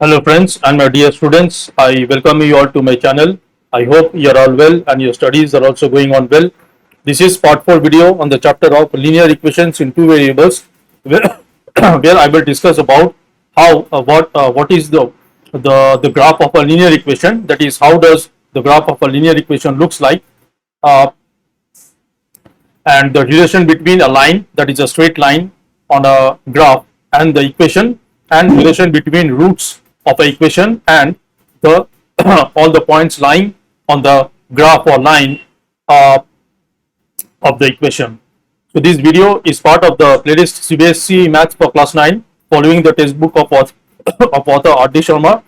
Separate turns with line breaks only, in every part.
Hello friends and my dear students, I welcome you all to my channel. I hope you are all well and your studies are also going on well. This is part 4 video on the chapter of linear equations in two variables where, where I will discuss about how what is the graph of a linear equation, that is how does the graph of a linear equation looks like, uh, and the relation between a line, that is a straight line on a graph, and the equation, and relation between roots of a equation and the all the points lying on the graph or line uh, of the equation. So this video is part of the playlist CBSE Maths for class 9 following the textbook of author RD Sharma.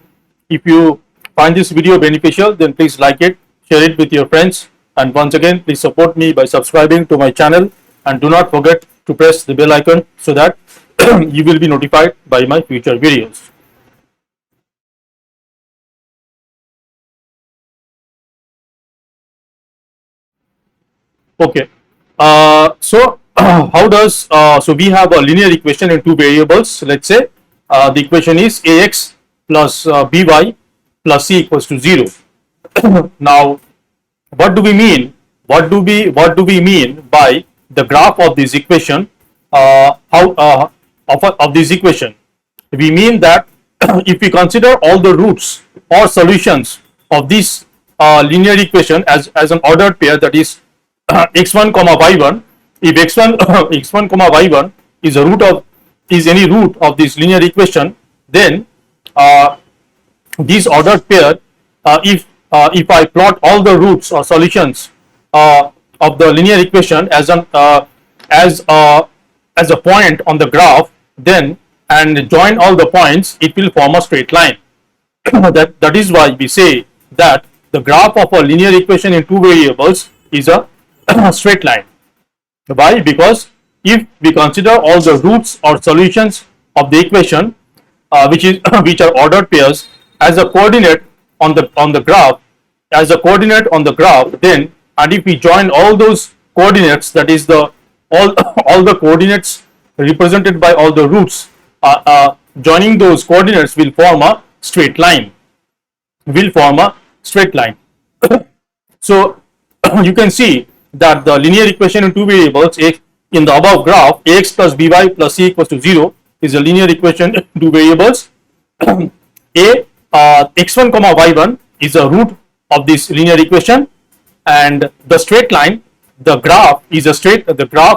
If you find this video beneficial, then please like it, share it with your friends, and once again please support me by subscribing to my channel, and do not forget to press the bell icon so that you will be notified by my future videos. Okay, so how does so we have a linear equation in two variables. Let's say the equation is ax plus by plus c equals to 0. Now what do we mean? What do we mean by the graph of this equation? Of this equation, we mean that if we consider all the roots or solutions of this linear equation as an ordered pair, that is x1 comma y1, if x1 x1 comma y1 is a root of is any root of this linear equation, then this ordered pair, if I plot all the roots or solutions of the linear equation as an as a point on the graph, then and join all the points, it will form a straight line. that is why we say that the graph of a linear equation in two variables is a straight line. Why? Because if we consider all the roots or solutions of the equation, which are ordered pairs, as a coordinate on the graph, then, and if we join all those coordinates, that is the all the coordinates represented by all the roots, joining those coordinates will form a straight line. So you can see that the linear equation in two variables in the above graph, ax plus by plus c equals to 0, is a linear equation in two variables. X1 comma y1 is a root of this linear equation, and the straight line, the graph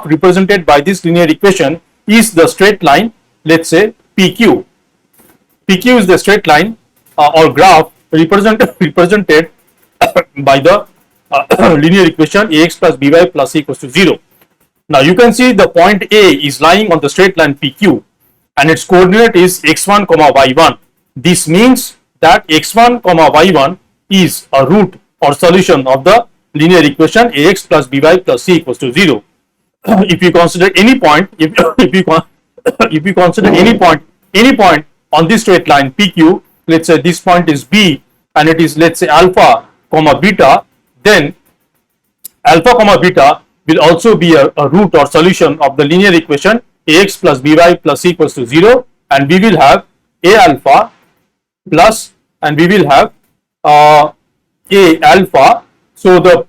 represented by this linear equation is the straight line, let's say PQ. PQ is the straight line or graph represented by the linear equation ax plus by plus c equals to 0. Now you can see the point A is lying on the straight line PQ, and its coordinate is x1 comma y1. This means that x1 comma y1 is a root or solution of the linear equation ax plus by plus c equals to 0. If you consider any point, if you consider any point on this straight line PQ, let's say this point is B and it is, let's say, alpha comma beta, then alpha comma beta will also be a root or solution of the linear equation ax plus by plus c equals to 0, and we will have a alpha plus, and we will have a alpha. So the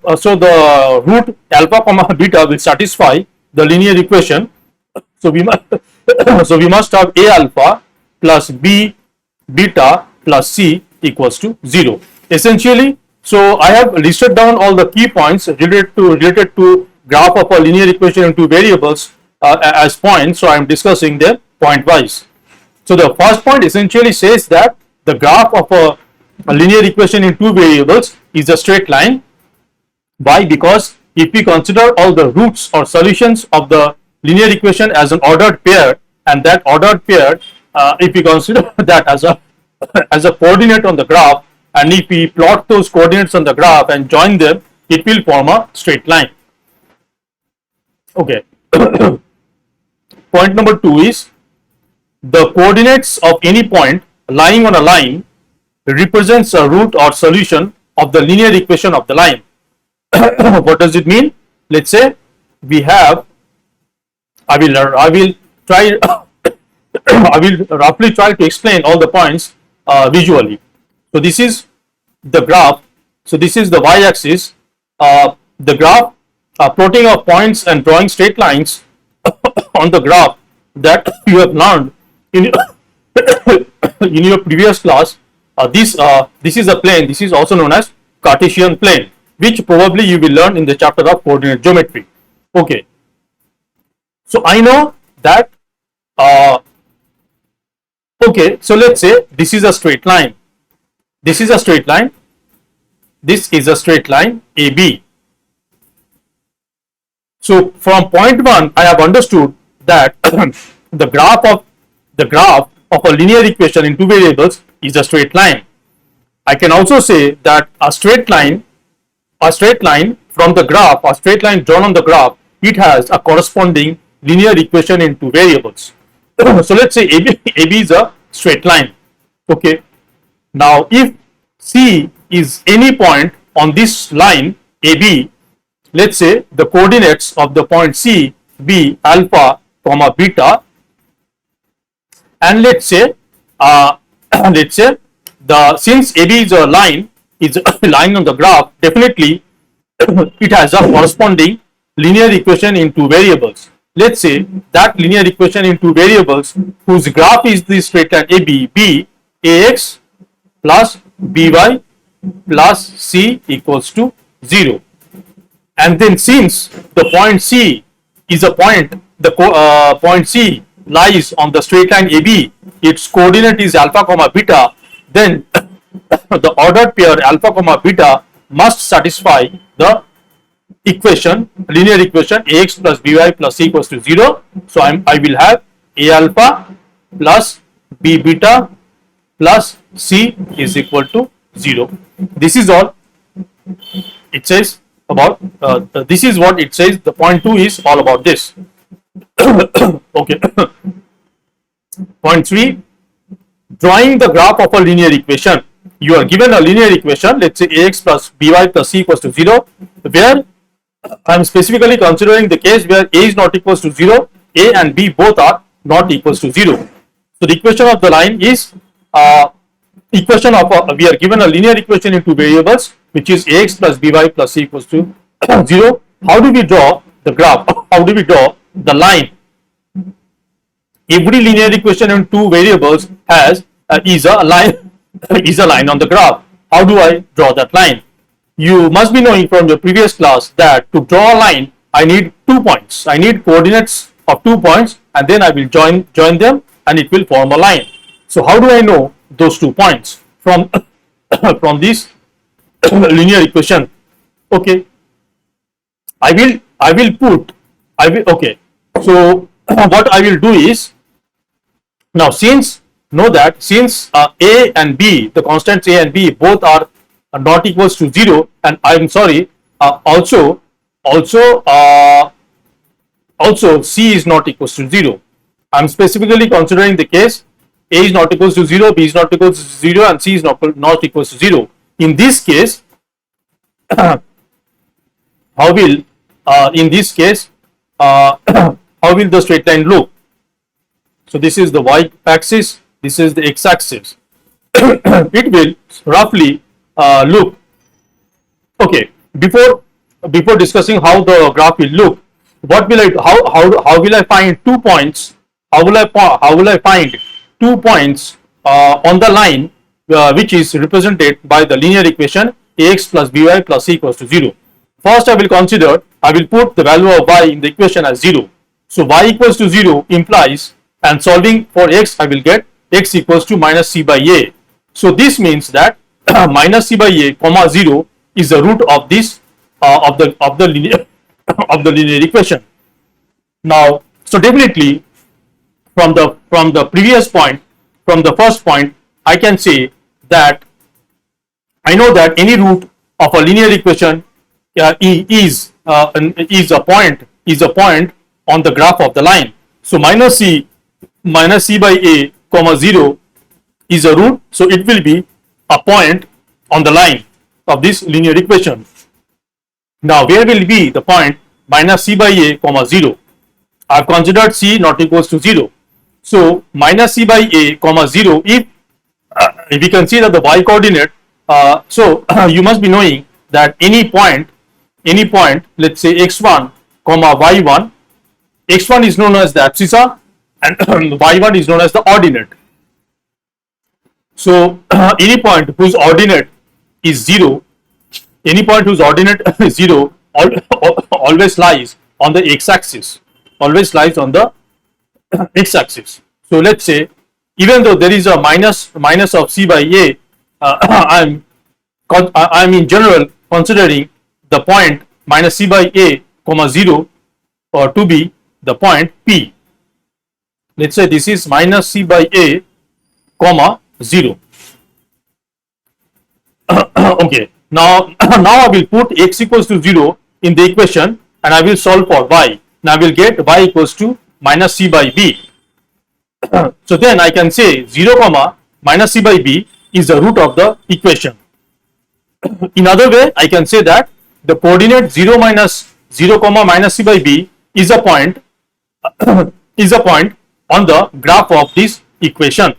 root alpha comma beta will satisfy the linear equation. So we must have a alpha plus b beta plus c equals to 0. Essentially, so I have listed down all the key points related to graph of a linear equation in two variables as points. So I am discussing them point wise. So the first point essentially says that the graph of a linear equation in two variables is a straight line. Why? Because if we consider all the roots or solutions of the linear equation as an ordered pair, and that ordered pair, if we consider that as a coordinate on the graph, and if we plot those coordinates on the graph and join them, it will form a straight line. Okay. Point number 2 is the coordinates of any point lying on a line represents a root or solution of the linear equation of the line. What does it mean? Let's say we have, I will try I will roughly try to explain all the points visually. So this is the graph. So this is the y-axis. The graph, plotting of points and drawing straight lines on the graph that you have learned in in your previous class. This is a plane. This is also known as Cartesian plane, which probably you will learn in the chapter of coordinate geometry. Okay. So I know that. Okay. So let's say this is a straight line. This is a straight line. This is a straight line AB. So from point 1, I have understood that the graph of a linear equation in two variables is a straight line. I can also say that a straight line from the graph, a straight line drawn on the graph, it has a corresponding linear equation in two variables. So let's say AB is a straight line. Okay. Now if C is any point on this line AB, let's say the coordinates of the point C be alpha comma beta, and let's say since AB is a line on the graph, definitely it has a corresponding linear equation in two variables. Let's say that linear equation in two variables whose graph is the straight line AB be AX plus BY plus C equals to 0. And then since the point C is a point, point C lies on the straight line AB, its coordinate is alpha comma beta, then the ordered pair alpha comma beta must satisfy the linear equation AX plus BY plus C equals to 0. So I will have A alpha plus B beta plus C is equal to 0. This is all it says about, this is what it says. The point 2 is all about this. Okay. Point 3, drawing the graph of a linear equation. You are given a linear equation, let's say AX plus BY plus C equals to 0, where I am specifically considering the case where A is not equals to 0, A and B both are not equals to 0. So the equation of the line is we are given a linear equation in two variables, which is AX plus BY plus C equals to 0. How do we draw the graph? How do we draw the line? Every linear equation in two variables is a line on the graph. How do I draw that line? You must be knowing from your previous class that to draw a line, I need 2 points. I need coordinates of 2 points, and then I will join them, and it will form a line. So how do I know those 2 points from this linear equation? Okay, okay. So what I will do is, now since A and B, the constants A and B both are not equals to 0, and I'm sorry, also C is not equals to 0. I'm specifically considering the case A is not equals to 0, B is not equals to 0, and C is not equals to 0. In this case, how will the straight line look? So this is the y axis, this is the x axis. It will roughly look, okay. Before discussing how the graph will look, what will I how will I find 2 points? How will I find 2 points on the line which is represented by the linear equation AX plus BY plus C equals to 0? First, I will put the value of y in the equation as 0. So y equals to 0 implies, and solving for x, I will get x equals to minus c by a. So this means that minus c by a comma 0 is the root of this of the linear equation. Now, so definitely from the first point, I can say that I know that any root of a linear equation is a point on the graph of the line. So minus c by a comma 0 is a root, so it will be a point on the line of this linear equation. Now, where will be the point minus c by a comma 0? I have considered c not equals to 0. So minus c by a comma 0, if you can see that the y coordinate, so you must be knowing that any point, let's say x1 comma y1, x1 is known as the abscissa and y1 is known as the ordinate. So any point whose ordinate is 0, any point whose ordinate is 0 always lies on the x-axis, always lies on the x-axis. So let's say even though there is a minus of c by a, I'm in general considering the point minus c by a comma 0 to be the point P. Let's say this is minus c by a comma 0. Okay, now I will put x equals to 0 in the equation and I will solve for y. Now I will get y equals to minus c by b. So then I can say 0 comma minus c by b is the root of the equation. In other way, I can say that the coordinate 0 minus 0 comma minus c by b is a point on the graph of this equation.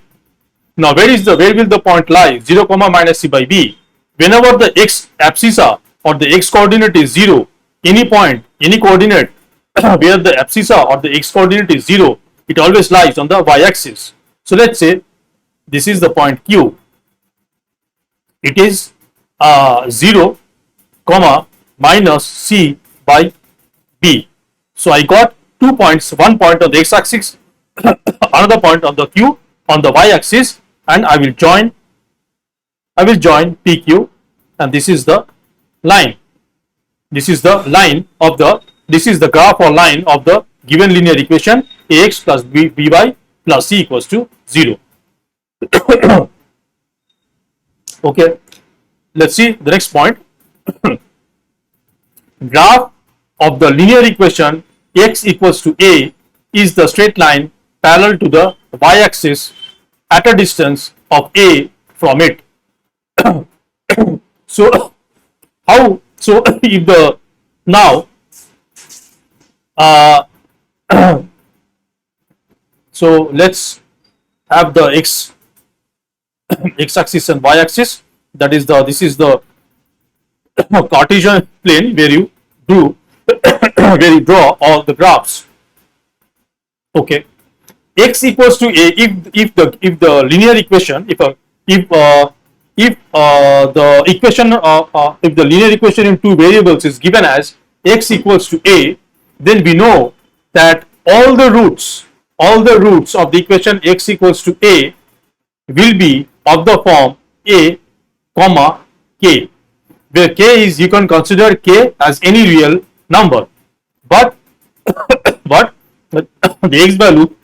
Now where will the point lie? 0 comma minus c by b. Whenever the x abscissa or the x coordinate is 0, any point, any coordinate where the abscissa or the x coordinate is 0, it always lies on the y-axis. So let's say this is the point Q. It is 0 comma minus c by b. So I got 2 points, one point on the x-axis, another point on the Q on the y-axis, and I will join PQ, and this is the line. This is the line of the, this is the graph or line of the given linear equation ax plus by plus c equals to 0. Okay, let's see the next point. Graph of the linear equation x equals to a is the straight line parallel to the y-axis at a distance of a from it. So if the now so let's have the x-axis and y-axis. That is the, this is the Cartesian plane where you do where you draw all the graphs. Okay, x equals to a, if the linear equation, if the equation if the linear equation in two variables is given as x equals to a, then we know that all the roots of the equation x equals to a will be of the form a comma k, where k is, you can consider k as any real number, but the x value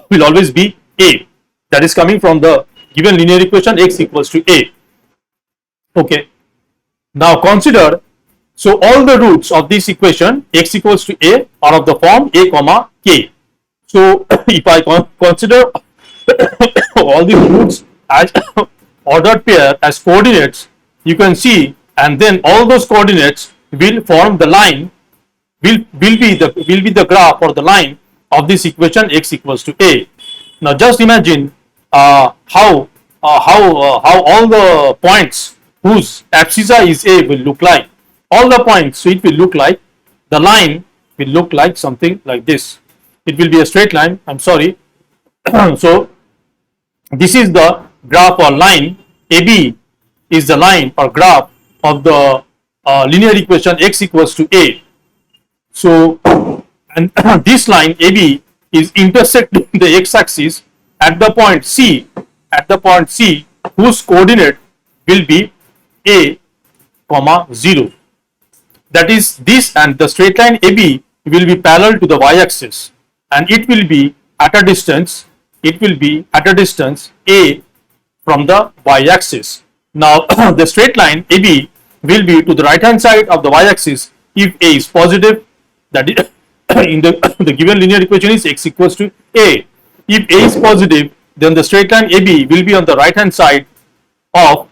will always be a, that is coming from the given linear equation x equals to a. Okay, now consider, so all the roots of this equation x equals to a are of the form a comma k. So if I consider all the roots as ordered pair as coordinates, you can see, and then all those coordinates will form the line, will be the graph or the line of this equation x equals to a. Now just imagine how all the points whose abscissa is a will look like. All the points, so it will look like, the line will look like something like this. It will be a straight line, I'm sorry. So this is the graph or line. AB is the line or graph of the linear equation x equals to a. So, and this line AB is intersecting the x-axis at the point C, whose coordinate will be a comma 0. That is, this and the straight line AB will be parallel to the y-axis, and it will be at a distance, a from the y-axis. Now the straight line AB will be to the right hand side of the y-axis if a is positive, that is in the given linear equation is x equals to a. If a is positive, then the straight line AB will be on the right hand side of,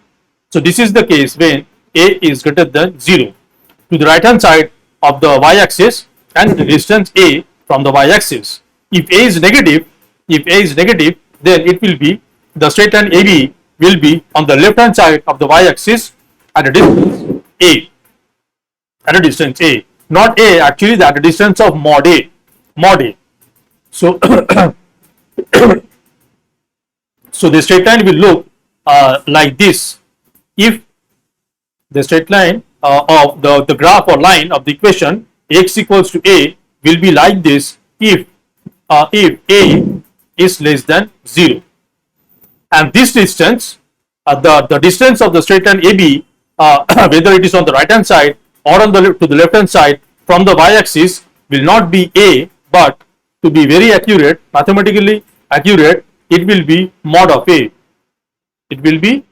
so this is the case when a is greater than 0, to the right hand side of the y-axis and the distance a from the y-axis. If a is negative, then it will be, the straight line AB will be on the left hand side of the y-axis at a distance a. At a distance a, not a, actually at a distance of mod a. Mod a. So, so the straight line will look like this. If the straight line of the graph or line of the equation x equals to a will be like this if a is less than 0, and this distance, the distance of the straight line AB, whether it is on the right hand side or on the to the left hand side from the y-axis, will not be a, but to be very accurate, mathematically accurate, it will be mod of a. It will be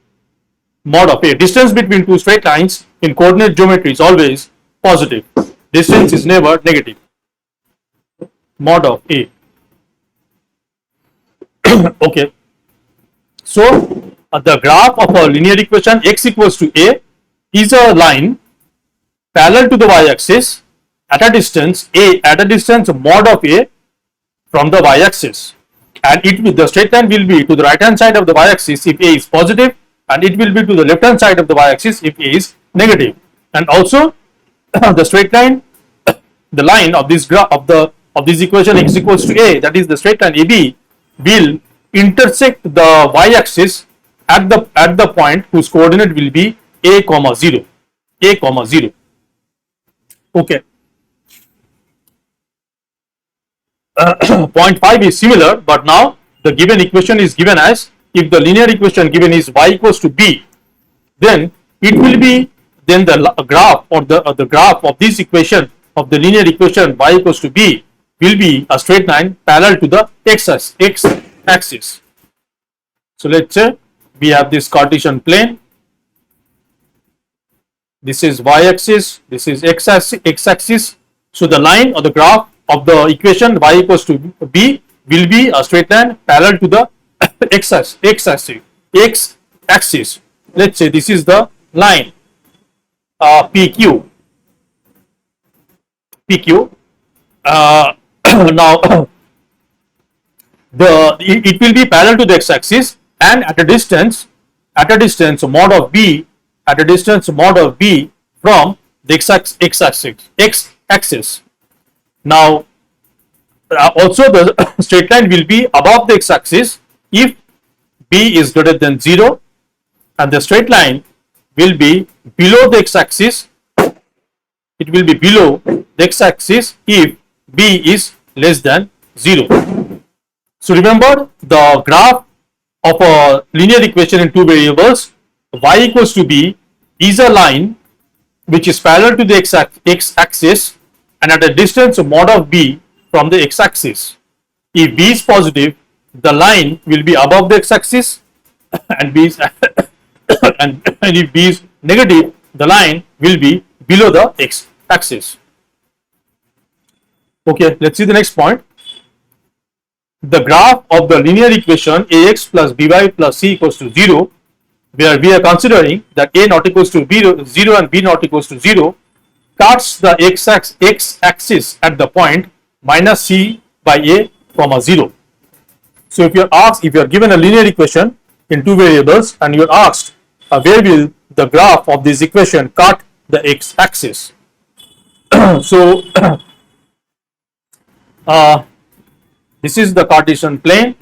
mod of a. Distance between two straight lines in coordinate geometry is always positive. Distance is never negative. Mod of a. Okay. So the graph of a linear equation x equals to a is a line parallel to the y-axis at a distance a, at a distance mod of a from the y-axis, and the straight line will be to the right hand side of the y-axis if a is positive, and it will be to the left hand side of the y-axis if a is negative. And also the straight line, the line of this graph of this equation x equals to a, that is the straight line AB, will intersect the y-axis at the point whose coordinate will be a comma 0. A comma 0. Okay. Point 5 is similar, but now the given equation is given as, if the linear equation given is y equals to b, then it will be, then the graph or the graph of this equation of the linear equation y equals to b will be a straight line parallel to the x axis. So let's say we have this Cartesian plane. This is y-axis, this is x-axis. So the line or the graph of the equation y equals to b will be a straight line parallel to the x-axis. Let's say this is the line PQ. Now it will be parallel to the x-axis, and at a distance mod of b, at a distance mod of b from the x-axis. Now also the straight line will be above the x-axis if b is greater than 0, and the straight line will be below the x-axis. It will be below the x-axis if b is less than 0. So remember, the graph of a linear equation in two variables y equals to b is a line which is parallel to the x-axis and at a distance mod of b from the x-axis. If b is positive, the line will be above the x-axis, and b is and if b is negative, the line will be below the x-axis. Okay, let's see the next point. The graph of the linear equation ax plus by plus c equals to 0, where we are considering that a not equals to 0 and b not equals to 0, cuts the x-axis at the point minus c by a comma 0. So if you are given a linear equation in two variables and you are asked where will the graph of this equation cut the x-axis. So this is the Cartesian plane.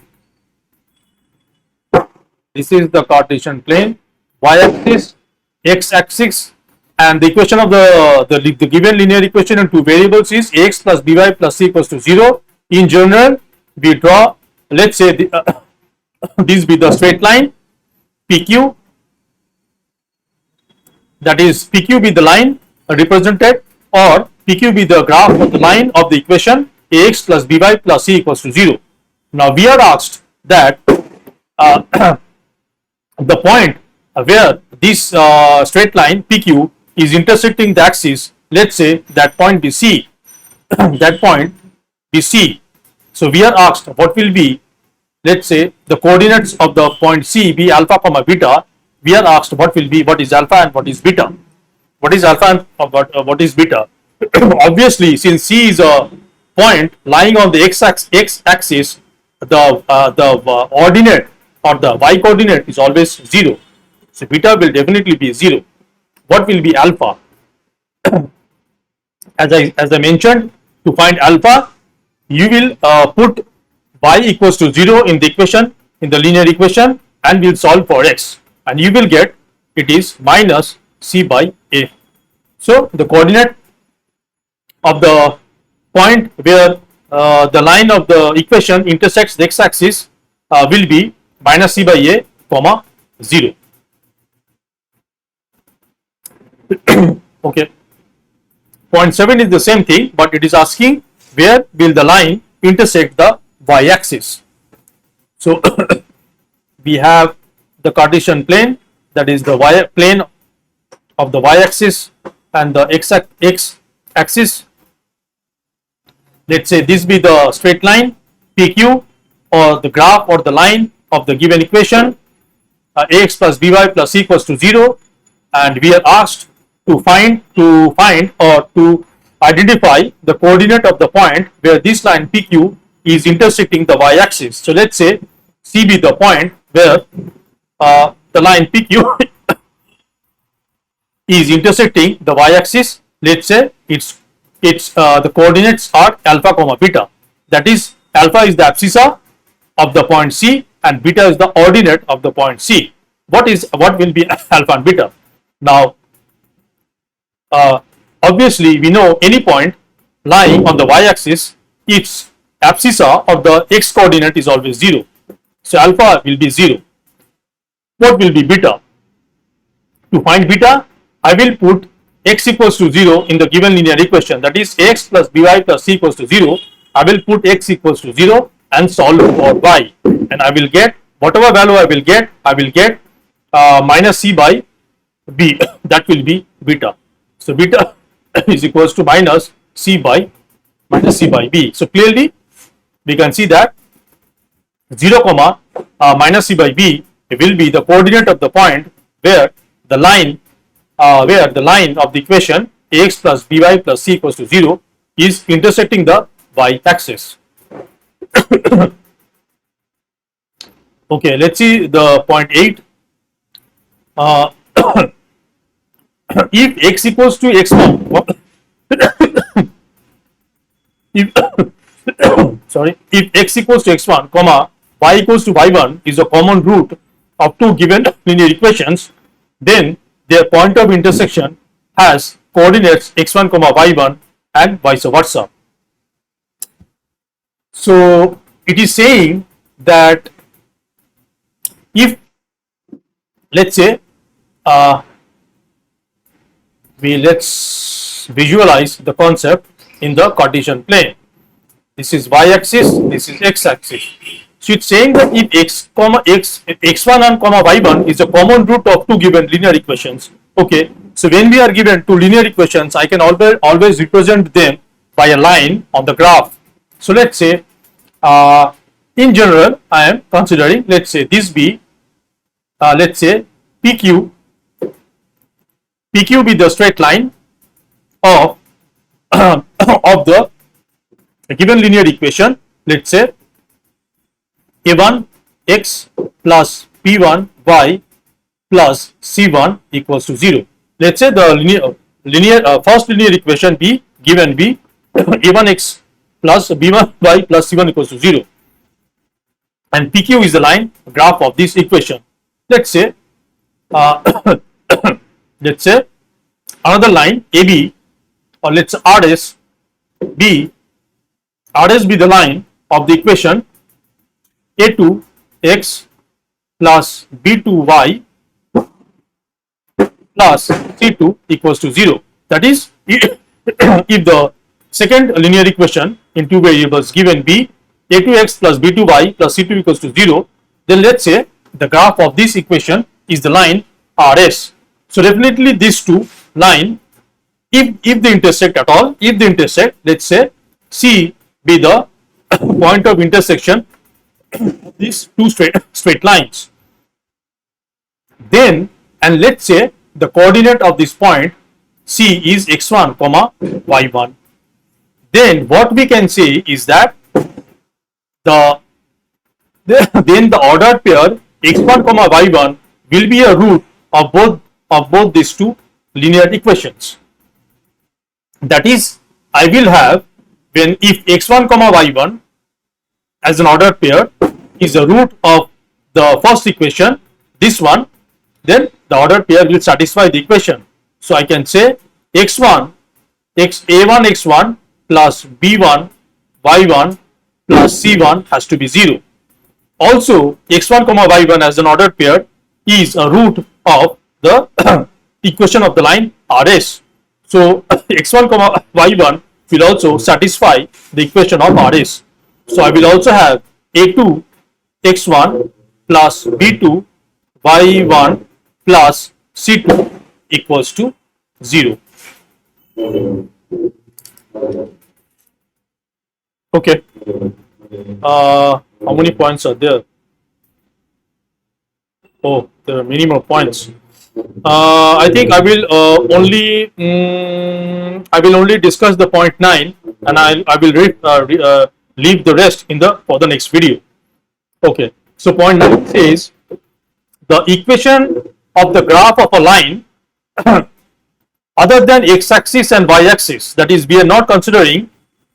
This is the Cartesian plane, y-axis, x-axis, and the equation of the given linear equation in two variables is ax plus by plus c equals to 0. In general, we draw, let's say this be the straight line PQ, that is PQ be the line represented, or PQ be the graph of the line of the equation ax plus by plus c equals to 0. Now we are asked that the point where this straight line PQ is intersecting the axis, let's say that point be C, that point be C. So we are asked what will be, let's say the coordinates of the point C be alpha comma beta. We are asked what is alpha and what is beta. What is alpha and what is beta? Obviously, since C is a point lying on the x-axis, the ordinate or the y coordinate is always 0. So beta will definitely be 0. What will be alpha? As I mentioned, to find alpha, you will put y equals to 0 in the equation, in the linear equation, and will solve for x, and you will get it is minus c by a. So the coordinate of the point where the line of the equation intersects the x-axis will be minus c by a comma 0. Okay. Point 7 is the same thing, but it is asking where will the line intersect the y-axis. So we have the Cartesian plane, that is the y plane of the y-axis and the x-axis. Let's say this be the straight line PQ, or the graph or the line of the given equation, ax plus by plus c equals to 0, and we are asked to find or to identify the coordinate of the point where this line PQ is intersecting the y-axis. So let's say C be the point where the line PQ is intersecting the y-axis. Let's say its the coordinates are alpha comma beta. That is, alpha is the abscissa of the point C and beta is the ordinate of the point C. What will be alpha and beta? Now, obviously we know any point lying on the y-axis, its abscissa of the x coordinate is always 0. So alpha will be 0. What will be beta? To find beta, I will put x equals to 0 in the given linear equation, that is ax plus by plus c equals to 0. I will put x equals to 0 and solve for y, and I will get whatever value I will get minus c by b. That will be beta. So beta is equals to minus c by b. So clearly we can see that 0 comma minus c by b will be the coordinate of the point where the line of the equation ax plus by plus c equals to 0 is intersecting the y-axis. Okay, let's see the point 8. If x equals to x1, if x equals to x1, comma y equals to y1 is a common root of two given linear equations, then their point of intersection has coordinates x1 comma y1 and vice versa. So it is saying that if, let's say, let's visualize the concept in the Cartesian plane. This is y-axis, this is x-axis. So it's saying that if x1 and comma y1 is a common root of two given linear equations. Okay, so when we are given two linear equations, I can always represent them by a line on the graph. So let's say, in general, I am considering, let's say this be, let's say PQ be the straight line of of the given linear equation. Let's say a1 x plus b1 y plus c1 equals to 0. Let's say the first linear equation be given be a1 x plus b1 y plus c1 equals to 0, and PQ is the line graph of this equation. Let's say let's say another line AB, or let's say RS be the line of the equation a2 x plus b2 y plus c2 equals to 0. That is, if the second linear equation in two variables given be a2x plus b2y plus c2 equals to 0, then let's say the graph of this equation is the line RS. So definitely these two line, if they intersect at all, if they intersect, let's say C be the point of intersection of these two straight lines. Then, and let's say the coordinate of this point C is x1 comma y1. Then what we can say is that then the ordered pair x1 comma y1 will be a root of both these two linear equations. That is, I will have, when if x1 comma y1 as an ordered pair is the root of the first equation, this one, then the ordered pair will satisfy the equation. So I can say a1 x1 plus b1 y1 plus c1 has to be 0. Also, x1 comma y1 as an ordered pair is a root of the equation of the line RS. So x1 comma y1 will also satisfy the equation of RS. So I will also have a2 x1 plus b2 y1 plus c2 equals to 0. Okay. How many points are there? Oh, there are many more points. I think I will only discuss the point 9, and I will leave the rest for the next video. Okay. So point 9 says the equation of the graph of a line other than x-axis and y-axis, that is, we are not considering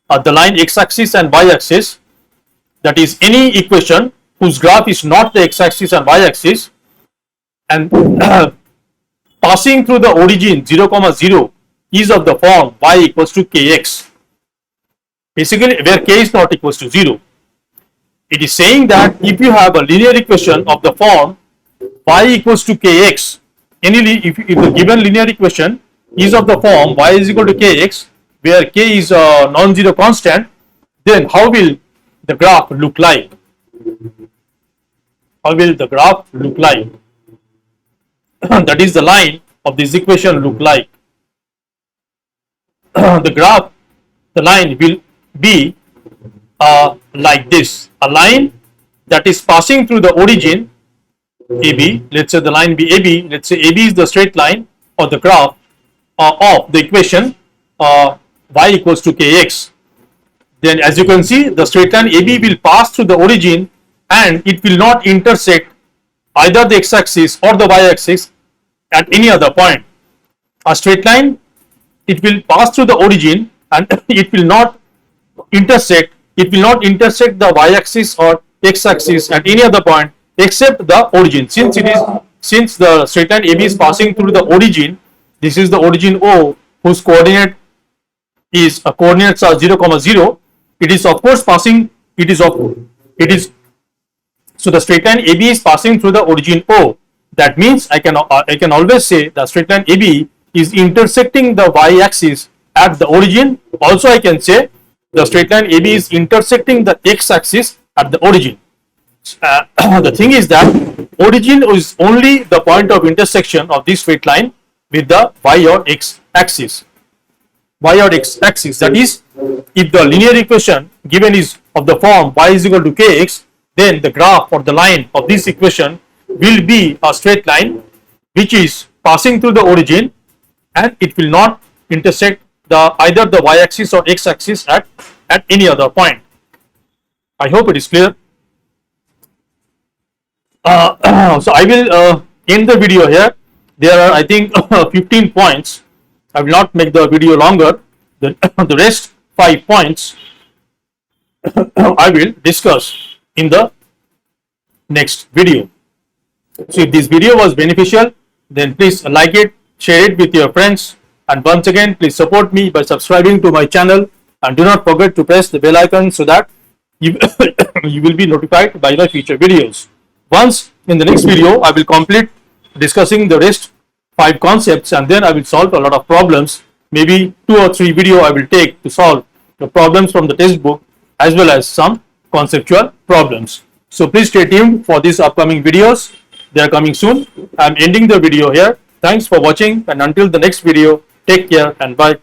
the line x-axis and y-axis, that is any equation whose graph is not the x-axis and y-axis, and passing through the origin 0, 0 is of the form y equals to kx, basically where k is not equals to 0. It is saying that if you have a linear equation of the form y equals to kx, if the given linear equation is of the form y is equal to kx, where k is a non-zero constant, then how will the graph look like? How will the graph look like? That is, the line of this equation look like. The line will be like this, a line that is passing through the origin AB. Let's say the line be AB. Let's say AB is the straight line or the graph of the equation y equals to kx. Then, as you can see, the straight line AB will pass through the origin and it will not intersect either the x-axis or the y-axis at any other point. A straight line, it will pass through the origin and it will not intersect the y-axis or x-axis at any other point except the origin. Since the straight line AB is passing through the origin, this is the origin O, whose coordinates are 0, 0. It is of course passing. So the straight line AB is passing through the origin O. That means I can always say the straight line AB is intersecting the y-axis at the origin. Also, I can say the straight line AB is intersecting the x-axis at the origin. The thing is that origin is only the point of intersection of this straight line with the y or x axis. That is, if the linear equation given is of the form y is equal to kx, then the graph or the line of this equation will be a straight line which is passing through the origin and it will not intersect either the y-axis or x-axis at any other point. I hope it is clear. So I will end the video here. There are, I think, 15 points. I will not make the video longer. The rest 5 points I will discuss in the next video. So if this video was beneficial, then please like it, share it with your friends, and once again please support me by subscribing to my channel, and do not forget to press the bell icon so that you will be notified by my future videos. Once in the next video I will complete discussing the rest 5 concepts, and then I will solve a lot of problems. Maybe 2 or 3 videos I will take to solve the problems from the textbook as well as some conceptual problems. So please stay tuned for these upcoming videos. They are coming soon. I am ending the video here. Thanks for watching, and until the next video, take care and bye.